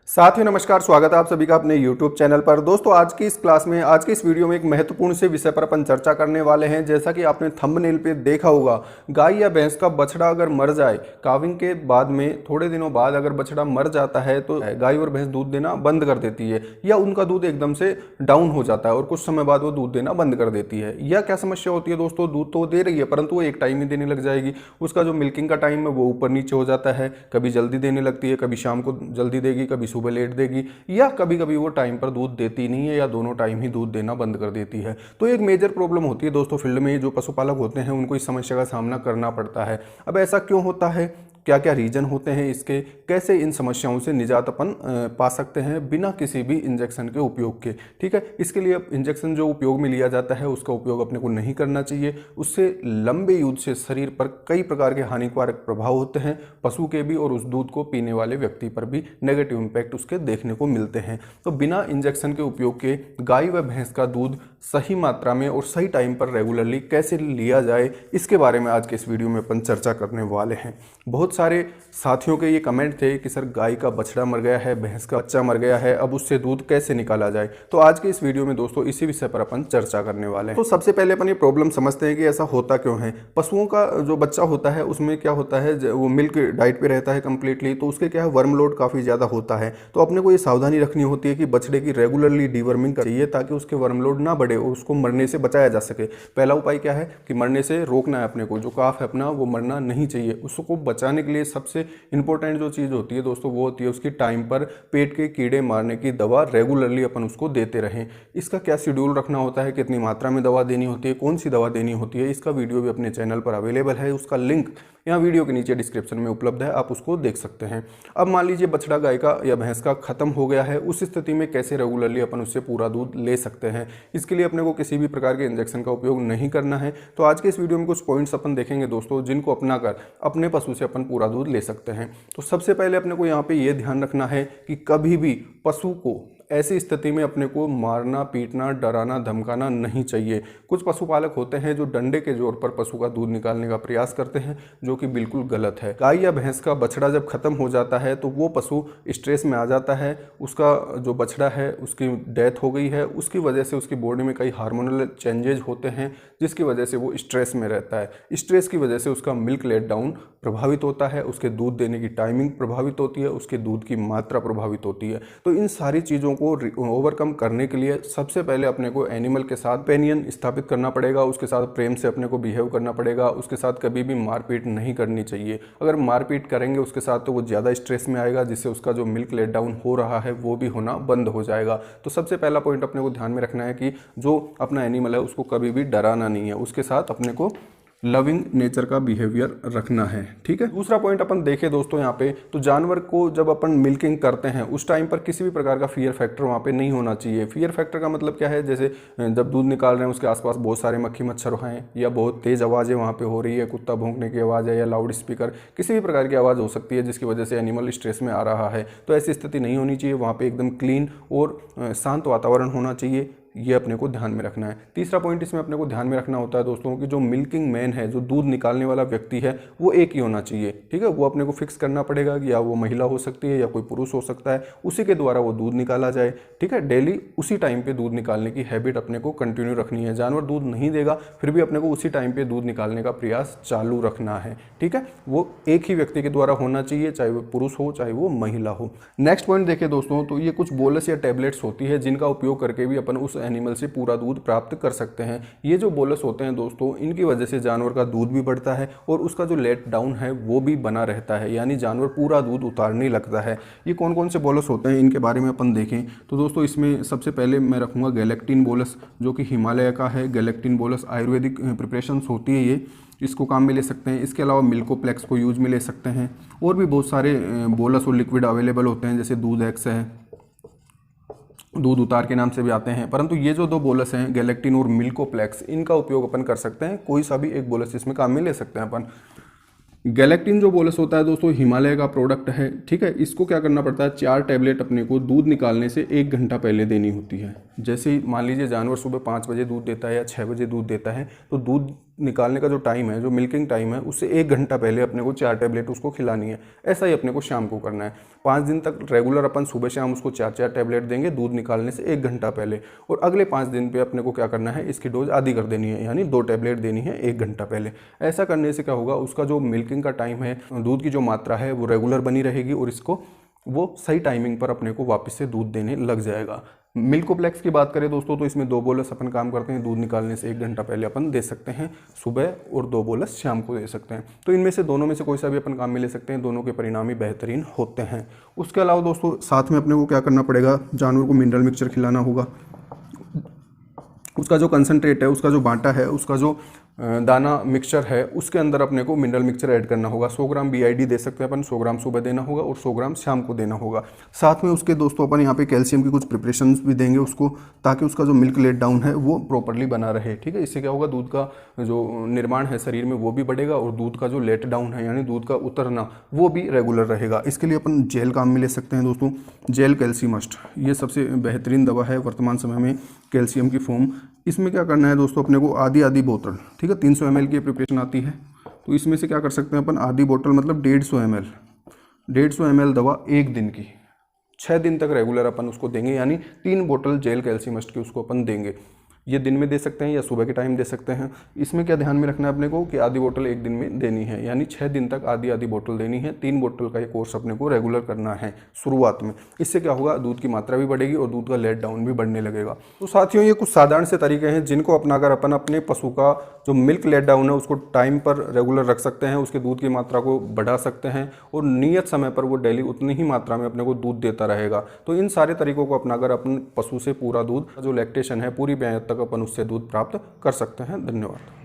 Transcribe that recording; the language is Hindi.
साथियों नमस्कार, स्वागत है आप सभी का अपने YouTube चैनल पर। दोस्तों आज की इस क्लास में, आज की इस वीडियो में एक महत्वपूर्ण से विषय पर अपन चर्चा करने वाले हैं। जैसा कि आपने थंबनेल पे देखा होगा, गाय या भैंस का बछड़ा अगर मर जाए, काविंग के बाद में थोड़े दिनों बाद अगर बछड़ा मर जाता है तो गाय और भैंस दूध देना बंद कर देती है, या उनका दूध एकदम से डाउन हो जाता है और कुछ समय बाद वो दूध देना बंद कर देती है। यह क्या समस्या होती है दोस्तों? दूध तो दे रही है परंतु वो एक टाइम ही देने लग जाएगी। उसका जो मिल्किंग का टाइम है वो ऊपर नीचे हो जाता है, कभी जल्दी देने लगती है, कभी शाम को जल्दी देगी, कभी सुबह लेट देगी, या कभी कभी वो टाइम पर दूध देती नहीं है या दोनों टाइम ही दूध देना बंद कर देती है। तो एक मेजर प्रॉब्लम होती है दोस्तों फील्ड में। जो पशुपालक होते हैं उनको इस समस्या का सामना करना पड़ता है। अब ऐसा क्यों होता है, क्या क्या रीजन होते हैं इसके, कैसे इन समस्याओं से निजात अपन पा सकते हैं बिना किसी भी इंजेक्शन के उपयोग के। ठीक है, इसके लिए इंजेक्शन जो उपयोग में लिया जाता है उसका उपयोग अपने को नहीं करना चाहिए। उससे लंबे युद्ध से शरीर पर कई प्रकार के हानिकारक प्रभाव होते हैं, पशु के भी और उस दूध को पीने वाले व्यक्ति पर भी नेगेटिव इम्पैक्ट उसके देखने को मिलते हैं। तो बिना इंजेक्शन के उपयोग के गाय व भैंस का दूध सही मात्रा में और सही टाइम पर रेगुलरली कैसे लिया जाए, इसके बारे में आज के इस वीडियो में अपन चर्चा करने वाले हैं। बहुत सारे साथियों के ये कमेंट थे कि सर गाय का बछड़ा मर गया है, भैंस का बच्चा मर गया है, अब उससे दूध कैसे निकाला जाए। तो आज के इस वीडियो में दोस्तों इसी विषय पर अपन चर्चा करने वाले हैं। तो सबसे पहले अपन ये प्रॉब्लम समझते हैं कि ऐसा होता क्यों है। पशुओं का जो बच्चा होता है उसमें क्या होता है, वो मिल्क डाइट पे रहता है कंप्लीटली, तो उसके क्या है वर्म लोड काफ़ी ज़्यादा होता है। तो अपने को ये सावधानी रखनी होती है कि बछड़े की रेगुलरली डीवर्मिंग चाहिए ताकि उसके वर्म लोड ना बढ़े और उसको मरने से बचाया जा सके। पहला उपाय क्या है कि मरने से रोकना है अपने को। जो काफ है अपना वो मरना नहीं चाहिए। उसको बचाने के लिए सबसे इंपॉर्टेंट जो चीज़ होती है दोस्तों वो होती है उसकी टाइम पर पेट के कीड़े मारने की दवा रेगुलरली अपन उसको देते रहें। इसका क्या शेड्यूल रखना होता है, कितनी मात्रा में दवा देनी होती है, कौन सी दवा देनी होती है, इसका वीडियो भी अपने चैनल पर अवेलेबल है। उसका लिंक यहाँ वीडियो के नीचे डिस्क्रिप्शन में उपलब्ध है, आप उसको देख सकते हैं। अब मान लीजिए बछड़ा गाय का या भैंस का खत्म हो गया है, उस स्थिति में कैसे रेगुलरली अपन उससे पूरा दूध ले सकते हैं। इसके लिए अपने को किसी भी प्रकार के इंजेक्शन का उपयोग नहीं करना है। तो आज के इस वीडियो में कुछ पॉइंट्स अपन देखेंगे दोस्तों जिनको अपनाकर अपने पशु से अपन पूरा दूध ले सकते हैं। तो सबसे पहले अपने को यहाँ पे ये ध्यान रखना है कि कभी भी पशु को ऐसी स्थिति में अपने को मारना, पीटना, डराना, धमकाना नहीं चाहिए। कुछ पशुपालक होते हैं जो डंडे के जोर पर पशु का दूध निकालने का प्रयास करते हैं, जो कि बिल्कुल गलत है। गाय या भैंस का बछड़ा जब खत्म हो जाता है तो वो पशु स्ट्रेस में आ जाता है। उसका जो बछड़ा है उसकी डेथ हो गई है, उसकी वजह से उसकी बॉडी में कई हार्मोनल चेंजेज होते हैं जिसकी वजह से वो स्ट्रेस में रहता है। स्ट्रेस की वजह से उसका मिल्क लेट डाउन प्रभावित होता है, उसके दूध देने की टाइमिंग प्रभावित होती है, उसके दूध की मात्रा प्रभावित होती है। तो इन सारी चीज़ों को ओवरकम करने के लिए सबसे पहले अपने को एनिमल के साथ पेनियन स्थापित करना पड़ेगा, उसके साथ प्रेम से अपने को बिहेव करना पड़ेगा, उसके साथ कभी भी मारपीट नहीं करनी चाहिए। अगर मारपीट करेंगे उसके साथ तो वो ज़्यादा स्ट्रेस में आएगा, जिससे उसका जो मिल्क लेट डाउन हो रहा है वो भी होना बंद हो जाएगा। तो सबसे पहला पॉइंट अपने को ध्यान में रखना है कि जो अपना एनिमल है उसको कभी भी डराना नहीं है, उसके साथ अपने को लविंग नेचर का बिहेवियर रखना है। ठीक है, दूसरा पॉइंट अपन देखें दोस्तों यहाँ पे, तो जानवर को जब अपन मिल्किंग करते हैं उस टाइम पर किसी भी प्रकार का फियर फैक्टर वहाँ पे नहीं होना चाहिए। फियर फैक्टर का मतलब क्या है, जैसे जब दूध निकाल रहे हैं उसके आसपास बहुत सारे मक्खी मच्छर हैं, या बहुत तेज आवाज़ें वहाँ पे हो रही है, कुत्ता भौंकने की आवाज़ है, या लाउड स्पीकर, किसी भी प्रकार की आवाज़ हो सकती है जिसकी वजह से एनिमल स्ट्रेस में आ रहा है। तो ऐसी स्थिति नहीं होनी चाहिए। वहाँ पर एकदम क्लीन और शांत वातावरण होना चाहिए, ये अपने को ध्यान में रखना है। तीसरा पॉइंट इसमें अपने को ध्यान में रखना होता है दोस्तों कि जो मिल्किंग मैन है, जो दूध निकालने वाला व्यक्ति है, वो एक ही होना चाहिए। ठीक है, वो अपने को फिक्स करना पड़ेगा कि या वो महिला हो सकती है या कोई पुरुष हो सकता है, उसी के द्वारा वो दूध निकाला जाए। ठीक है, डेली उसी टाइम पे दूध निकालने की हैबिट अपने को कंटिन्यू रखनी है। जानवर दूध नहीं देगा फिर भी अपने को उसी टाइम पे दूध निकालने का प्रयास चालू रखना है। ठीक है, वो एक ही व्यक्ति के द्वारा होना चाहिए, चाहे वो पुरुष हो चाहे वो महिला हो। नेक्स्ट पॉइंट देखें दोस्तों, तो ये कुछ बोलस या टैबलेट्स होती है जिनका उपयोग करके भी अपन उस एनिमल से पूरा दूध प्राप्त कर सकते हैं। ये जो बोलस होते हैं दोस्तों, इनकी वजह से जानवर का दूध भी बढ़ता है और उसका जो लेट डाउन है वो भी बना रहता है, यानी जानवर पूरा दूध उतारने लगता है। ये कौन कौन से बोलस होते हैं इनके बारे में अपन देखें तो दोस्तों, इसमें सबसे पहले मैं रखूँगा गैलेक्टिन बोलस, जो कि हिमालय का है। गैलेक्टिन बोलस आयुर्वेदिक प्रिपरेशंस होती है, ये इसको काम में ले सकते हैं। इसके अलावा मिल्कोप्लेक्स को यूज में ले सकते हैं। और भी बहुत सारे बोलस और लिक्विड अवेलेबल होते हैं, जैसे दूध एक्स है, दूध उतार के नाम से भी आते हैं। परंतु ये जो दो बोलस हैं गैलेक्टिन और मिल्कोप्लेक्स, इनका उपयोग अपन कर सकते हैं। कोई सा भी एक बोलस इसमें काम में ले सकते हैं अपन। गैलेक्टिन जो बोलस होता है दोस्तों हिमालय का प्रोडक्ट है। ठीक है, इसको क्या करना पड़ता है, 4 टैबलेट अपने को दूध निकालने से 1 घंटा पहले देनी होती है। जैसे ही मान लीजिए जानवर सुबह 5 बजे दूध देता है या 6 बजे दूध देता है, तो दूध निकालने का जो टाइम है, जो मिल्किंग टाइम है, उससे 1 घंटा पहले अपने को 4 टैबलेट उसको खिलानी है। ऐसा ही अपने को शाम को करना है। 5 दिन तक रेगुलर अपन सुबह शाम उसको 4 टैबलेट देंगे दूध निकालने से 1 घंटा पहले, और अगले 5 दिन पे अपने को क्या करना है, इसकी डोज आधी कर देनी है, यानी 2 टैबलेट देनी है 1 घंटा पहले। ऐसा करने से क्या होगा, उसका जो मिल्किंग का टाइम है, दूध की जो मात्रा है वो रेगुलर बनी रहेगी और इसको वो सही टाइमिंग पर अपने को वापस से दूध देने लग जाएगा। मिल्कोप्लेक्स की बात करें दोस्तों तो इसमें 2 बोलस अपन काम करते हैं, दूध निकालने से 1 घंटा पहले अपन दे सकते हैं सुबह, और 2 बोलस शाम को दे सकते हैं। तो इनमें से दोनों में से कोई सा भी अपन काम में ले सकते हैं, दोनों के परिणाम ही बेहतरीन होते हैं। उसके अलावा दोस्तों साथ में अपने को क्या करना पड़ेगा, जानवर को मिनरल मिक्सचर खिलाना होगा। उसका जो कंसनट्रेट है, उसका जो बांटा है, उसका जो दाना मिक्सचर है, उसके अंदर अपने को मिनरल मिक्सचर ऐड करना होगा। 100 ग्राम BID दे सकते हैं अपन, 100 ग्राम सुबह देना होगा और 100 ग्राम शाम को देना होगा। साथ में उसके दोस्तों अपन यहाँ पे कैल्शियम की कुछ प्रिपरेशंस भी देंगे उसको, ताकि उसका जो मिल्क लेट डाउन है वो प्रॉपरली बना रहे। ठीक है, इससे क्या होगा, दूध का जो निर्माण है शरीर में वो भी बढ़ेगा और दूध का जो लेट डाउन है यानी दूध का उतरना वो भी रेगुलर रहेगा। इसके लिए अपन जेल काम में ले सकते हैं दोस्तों। जेल कैल्शियमस्ट ये सबसे बेहतरीन दवा है वर्तमान समय में, कैल्शियम की फॉर्म। इसमें क्या करना है दोस्तों, अपने को आधी बोतल, ठीक है, 300 ml की प्रिपरेशन आती है, तो इसमें से क्या कर सकते हैं अपन, आधी बोतल मतलब 150 ml दवा 1 दिन की 6 दिन तक रेगुलर अपन उसको देंगे, यानी 3 बोतल जेल कैल्शियमस्ट की उसको अपन देंगे। ये दिन में दे सकते हैं या सुबह के टाइम दे सकते हैं। इसमें क्या ध्यान में रखना है अपने को कि आधी बोतल 1 दिन में देनी है, यानी 6 दिन तक आधी बोतल देनी है। 3 बोतल का ये कोर्स अपने को रेगुलर करना है शुरुआत में। इससे क्या होगा, दूध की मात्रा भी बढ़ेगी और दूध का लेट डाउन भी बढ़ने लगेगा। तो साथियों ये कुछ साधारण से तरीके हैं जिनको अपनाकर अपन अपने पशु का जो मिल्क लेट डाउन है उसको टाइम पर रेगुलर रख सकते हैं, उसके दूध की मात्रा को बढ़ा सकते हैं और नियत समय पर वो डेली उतनी ही मात्रा में अपने को दूध देता रहेगा। तो इन सारे तरीकों को अपनाकर अपन पशु से पूरा दूध जो लैक्टेशन है पूरी ब्याज तक अपन उससे दूध प्राप्त कर सकते हैं। धन्यवाद।